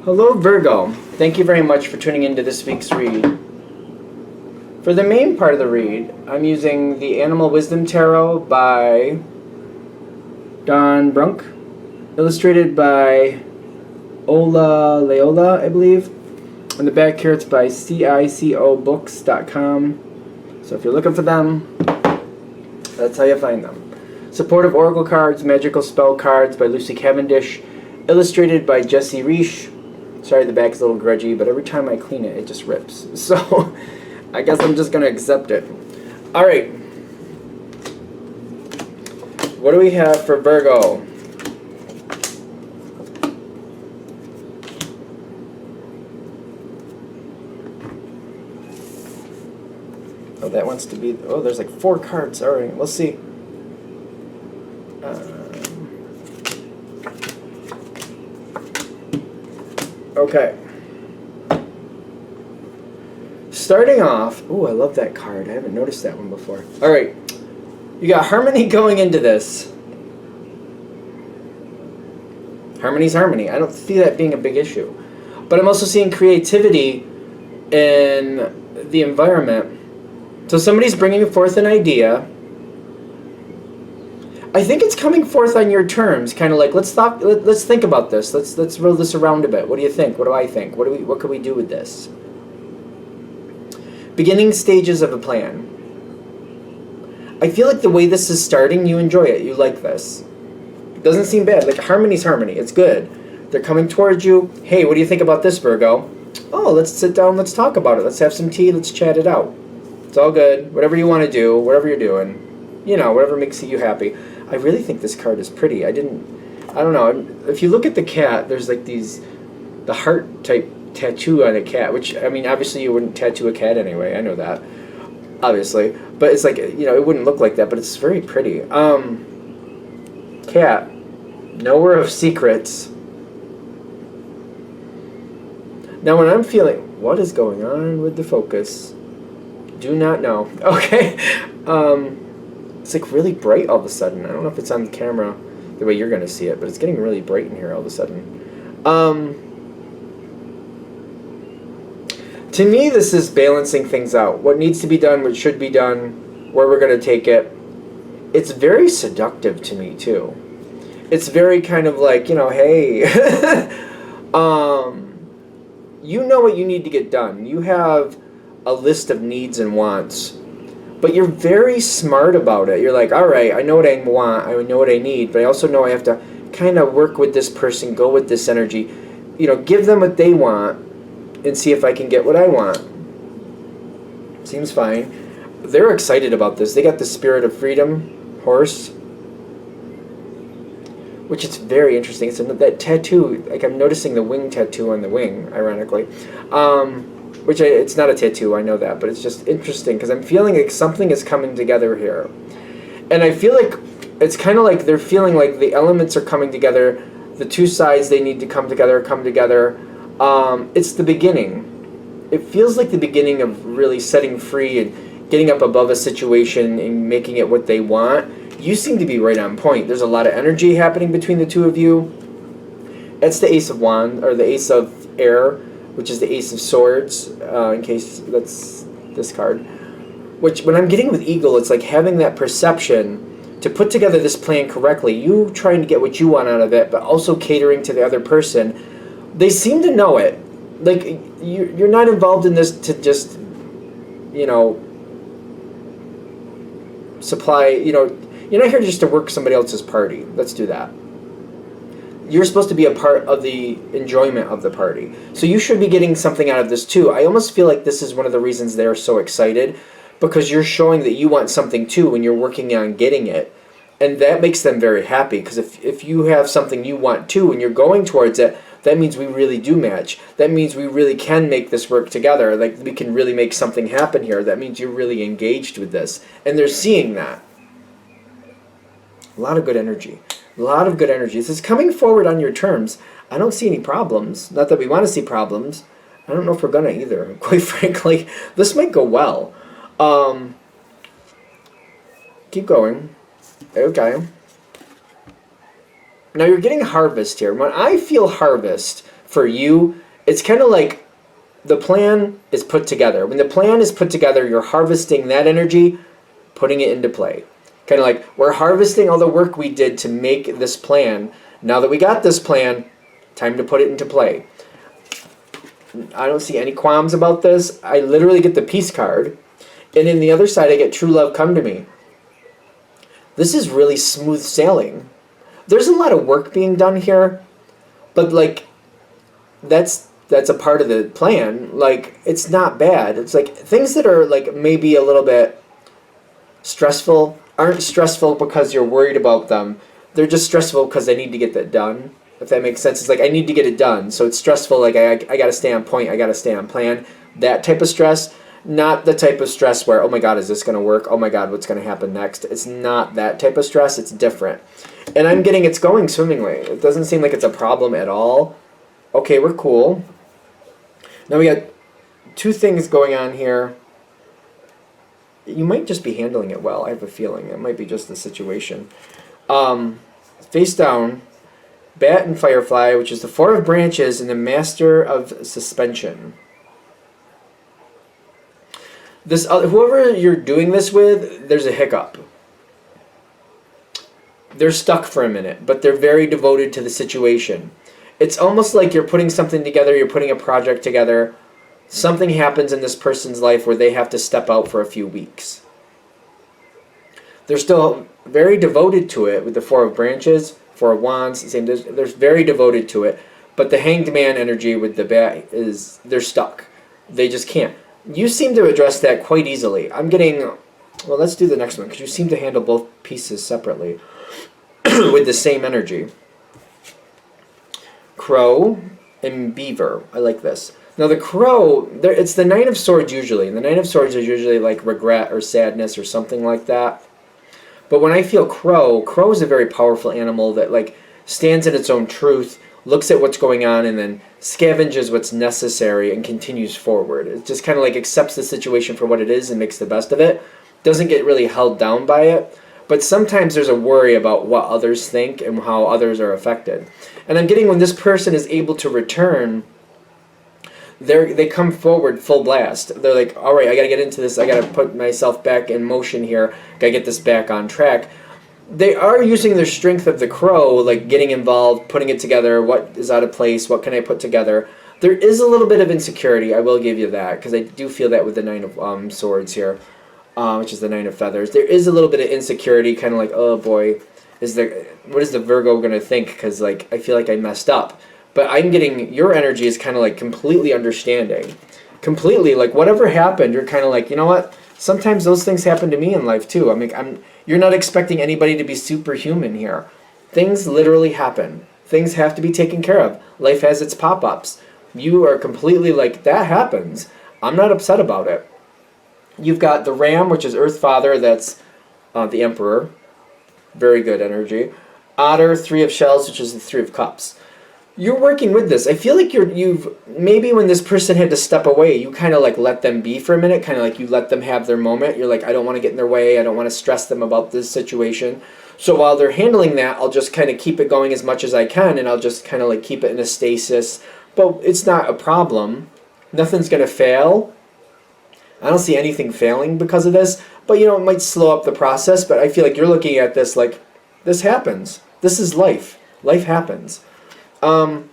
Hello Virgo, thank you very much for tuning into this week's read. For the main part of the read, I'm using the Animal Wisdom Tarot by Don Brunk, illustrated by Ola Leola, I believe. On the back here it's by CICObooks.com. So if you're looking for them, that's how you find them. Supportive Oracle cards, Magical Spell cards by Lucy Cavendish, illustrated by Jesse Reish. Sorry the back's a little grudgy, but every time I clean it, it just rips. So, I guess I'm just going to accept it. Alright. What do we have for Virgo? Oh, that wants to be... Oh, there's like 4 cards. Alright, let's see. Okay. Starting off, ooh, I love that card. I haven't noticed that one before. All right, you got harmony going into this. Harmony's harmony. I don't see that being a big issue, but I'm also seeing creativity in the environment. So somebody's bringing forth an idea. I think it's coming forth on your terms, kind of like let's think about this. Let's roll this around a bit. What do you think? What do I think? What can we do with this? Beginning stages of a plan. I feel like the way this is starting, you enjoy it. You like this. It doesn't seem bad. Like harmony's harmony. It's good. They're coming towards you. Hey, what do you think about this, Virgo? Oh, let's sit down. Let's talk about it. Let's have some tea. Let's chat it out. It's all good. Whatever you want to do, whatever you're doing. You know, whatever makes you happy. I really think this card is pretty. I don't know. If you look at the cat, there's like the heart type tattoo on a cat, which, I mean, obviously you wouldn't tattoo a cat anyway. I know that, obviously. But it's like, you know, it wouldn't look like that, but it's very pretty. Cat, knower of secrets. Now when I'm feeling, what is going on with the focus? Do not know. Okay. It's like really bright all of a sudden. I don't know if it's on the camera the way you're going to see it, but it's getting really bright in here all of a sudden. To me, this is balancing things out. What needs to be done, what should be done, where we're going to take it. It's very seductive to me, too. It's very kind of like, you know, hey. You know what you need to get done. You have a list of needs and wants. But you're very smart about it. You're like, all right, I know what I want, I know what I need, but I also know I have to kind of work with this person, go with this energy, you know, give them what they want and see if I can get what I want. Seems fine. They're excited about this. They got the Spirit of Freedom horse, which is very interesting. It's that tattoo, like I'm noticing the wing tattoo on the wing, ironically. It's not a tattoo, I know that, but it's just interesting because I'm feeling like something is coming together here. And I feel like it's kind of like they're feeling like the elements are coming together, the two sides they need to come together. It's the beginning. It feels like the beginning of really setting free and getting up above a situation and making it what they want. You seem to be right on point. There's a lot of energy happening between the two of you. It's the Ace of Wands, or the Ace of Air, which is the Ace of Swords, in case that's this card. Which, when I'm getting with Eagle, it's like having that perception to put together this plan correctly. You trying to get what you want out of it, but also catering to the other person. They seem to know it. Like, you're not involved in this to just, you know, supply, you know, you're not here just to work somebody else's party. Let's do that. You're supposed to be a part of the enjoyment of the party. So you should be getting something out of this too. I almost feel like this is one of the reasons they're so excited, because you're showing that you want something too when you're working on getting it. And that makes them very happy, because if you have something you want too and you're going towards it, that means we really do match. That means we really can make this work together. Like, we can really make something happen here. That means you're really engaged with this. And they're seeing that. A lot of good energy. A lot of good energy. This is coming forward on your terms. I don't see any problems. Not that we want to see problems. I don't know if we're going to either. Quite frankly, this might go well. Keep going. Okay. Now you're getting harvest here. When I feel harvest, for you, it's kind of like the plan is put together. When the plan is put together, you're harvesting that energy, putting it into play. Kind of like we're harvesting all the work we did to make this plan. Now that we got this plan, time to put it into play. I don't see any qualms about this. I literally get the peace card, and in the other side I get true love come to me. This is really smooth sailing. There's a lot of work being done here, but like that's a part of the plan. Like, it's not bad. It's like things that are like maybe a little bit stressful aren't stressful because you're worried about them. They're just stressful because I need to get that done. If that makes sense. It's like I need to get it done. So it's stressful, like I got to stay on point, I got to stay on plan. That type of stress, not the type of stress where, oh my God, is this going to work? Oh my God, what's going to happen next? It's not that type of stress. It's different. And I'm getting it's going swimmingly. It doesn't seem like it's a problem at all. Okay, we're cool. Now we got two things going on here. You might just be handling it well. I have a feeling. It might be just the situation. Face down. Bat and Firefly, which is the Four of Branches and the Master of Suspension. This whoever you're doing this with, there's a hiccup. They're stuck for a minute, but they're very devoted to the situation. It's almost like you're putting something together, you're putting a project together. Something happens in this person's life where they have to step out for a few weeks. They're still very devoted to it with the Four of Branches. Four of Wands, same. They're very devoted to it, but the Hanged Man energy with the bat is they're stuck. They just can't. You seem to address that quite easily. I'm getting. Well, let's do the next one because you seem to handle both pieces separately with the same energy. Crow and Beaver. I like this. Now the Crow, it's the Nine of Swords usually, and the Nine of Swords is usually like regret or sadness or something like that. But when I feel Crow is a very powerful animal that like stands in its own truth, looks at what's going on, and then scavenges what's necessary and continues forward. It just kind of like accepts the situation for what it is and makes the best of it. Doesn't get really held down by it. But sometimes there's a worry about what others think and how others are affected. And I'm getting when this person is able to return, they come forward full blast. They're like, all right, I got to get into this. I got to put myself back in motion here. Got to get this back on track. They are using their strength of the Crow, like getting involved, putting it together. What is out of place? What can I put together? There is a little bit of insecurity. I will give you that because I do feel that with the Nine of Swords here, which is the Nine of Feathers. There is a little bit of insecurity, kind of like, oh boy, what is the Virgo going to think? Because like I feel like I messed up. But I'm getting your energy is kind of like completely understanding. Completely, like whatever happened, you're kind of like, you know what? Sometimes those things happen to me in life too. You're not expecting anybody to be superhuman here. Things literally happen. Things have to be taken care of. Life has its pop-ups. You are completely like, that happens. I'm not upset about it. You've got the Ram, which is Earth Father, that's the Emperor. Very good energy. Otter, Three of Shells, which is the Three of Cups. You're working with this. I feel like you've maybe when this person had to step away, you kind of like let them be for a minute, kind of like you let them have their moment. You're like, I don't want to get in their way. I don't want to stress them about this situation. So while they're handling that, I'll just kind of keep it going as much as I can, and I'll just kind of like keep it in a stasis. But it's not a problem. Nothing's going to fail. I don't see anything failing because of this. But, you know, it might slow up the process. But I feel like you're looking at this like, this happens. This is life. Life happens. When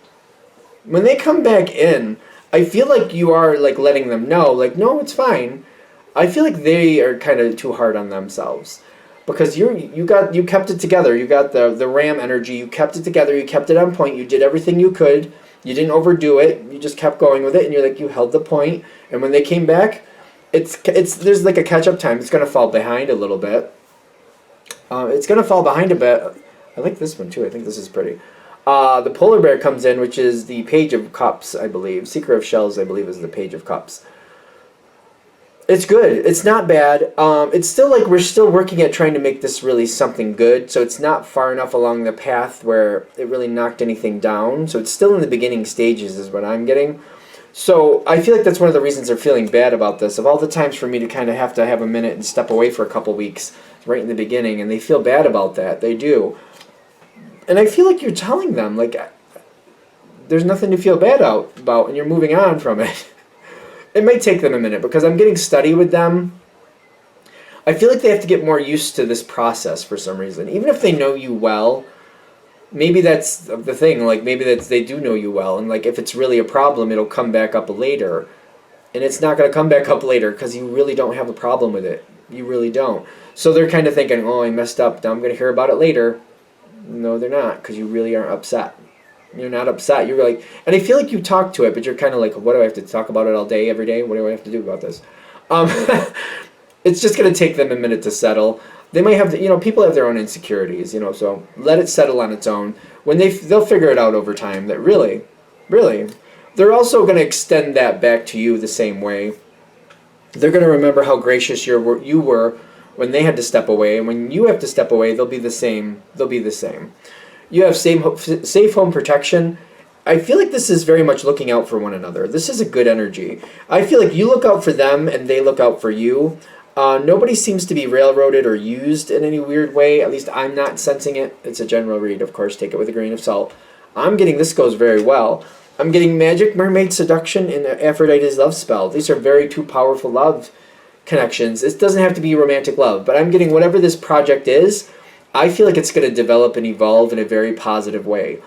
they come back in, I feel like you are like letting them know, like, no, it's fine. I feel like they are kind of too hard on themselves because you kept it together. You got the Ram energy. You kept it together. You kept it on point. You did everything you could. You didn't overdo it. You just kept going with it, and you're like, you held the point. And when they came back, there's like a catch up time. It's gonna fall behind a little bit. It's gonna fall behind a bit. I like this one too. I think this is pretty. The Polar Bear comes in, which is the Page of Cups, I believe. Seeker of Shells, I believe, is the Page of Cups. It's good. It's not bad. It's still like we're still working at trying to make this really something good. So it's not far enough along the path where it really knocked anything down. So it's still in the beginning stages is what I'm getting. So I feel like that's one of the reasons they're feeling bad about this. Of all the times for me to kind of have to have a minute and step away for a couple weeks right in the beginning, and they feel bad about that. They do. And I feel like you're telling them, like, there's nothing to feel bad about, and you're moving on from it. It might take them a minute because I'm getting steady with them. I feel like they have to get more used to this process for some reason. Even if they know you well, maybe that's the thing. Like maybe they do know you well, and like if it's really a problem, it'll come back up later. And it's not going to come back up later because you really don't have a problem with it. You really don't. So they're kind of thinking, oh, I messed up. Now I'm going to hear about it later. No, they're not, because you really aren't upset. You're not upset. You're like, and I feel like you talk to it, but you're kind of like, what do I have to talk about it all day, every day? What do I have to do about this? It's just going to take them a minute to settle. They might have, people have their own insecurities, so let it settle on its own. When they'll figure it out over time that really, they're also going to extend that back to you the same way. They're going to remember how gracious you were when they had to step away, and when you have to step away, they'll be the same. You have safe home protection. I feel like this is very much looking out for one another. This is a good energy. I feel like you look out for them and they look out for you. Nobody seems to be railroaded or used in any weird way. At least I'm not sensing it. It's a general read, of course. Take it with a grain of salt. I'm getting this goes very well. I'm getting Magic Mermaid Seduction and Aphrodite's Love Spell. These are very two powerful love connections. It doesn't have to be romantic love, but I'm getting whatever this project is, I feel like it's going to develop and evolve in a very positive way.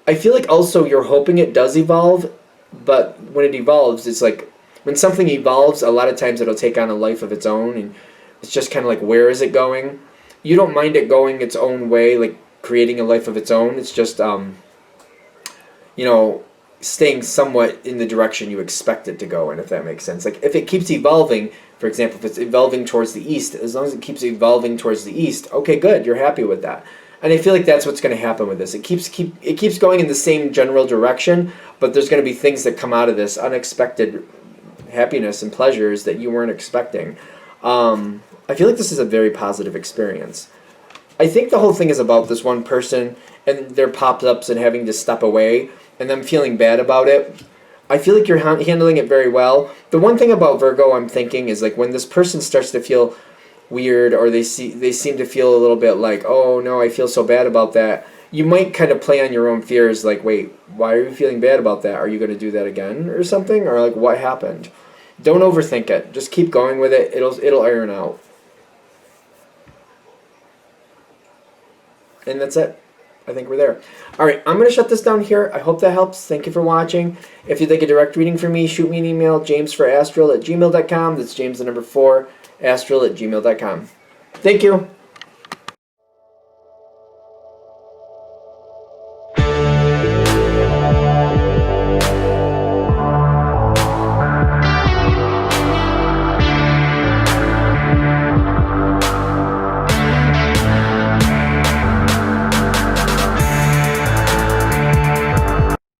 I feel like also you're hoping it does evolve, but when it evolves, it's like when something evolves, a lot of times it'll take on a life of its own, and it's just kind of like, where is it going? You don't mind it going its own way, like creating a life of its own. It's just, staying somewhat in the direction you expect it to go in, if that makes sense. Like if it keeps evolving, for example, if it's evolving towards the east, as long as it keeps evolving towards the east, okay, good, you're happy with that. And I feel like that's what's going to happen with this. It keeps going in the same general direction, but there's going to be things that come out of this, unexpected happiness and pleasures that you weren't expecting. I feel like this is a very positive experience. I think the whole thing is about this one person and their pop-ups and having to step away and them feeling bad about it. I feel like you're handling it very well. The one thing about Virgo I'm thinking is like when this person starts to feel weird or they seem to feel a little bit like, oh no, I feel so bad about that. You might kind of play on your own fears like, wait, why are you feeling bad about that? Are you going to do that again or something? Or like, what happened? Don't overthink it. Just keep going with it. It'll iron out. And that's it. I think we're there. All right, I'm going to shut this down here. I hope that helps. Thank you for watching. If you'd like a direct reading from me, shoot me an email, jamesforastral@gmail.com. That's James the number 4, astral@gmail.com. Thank you.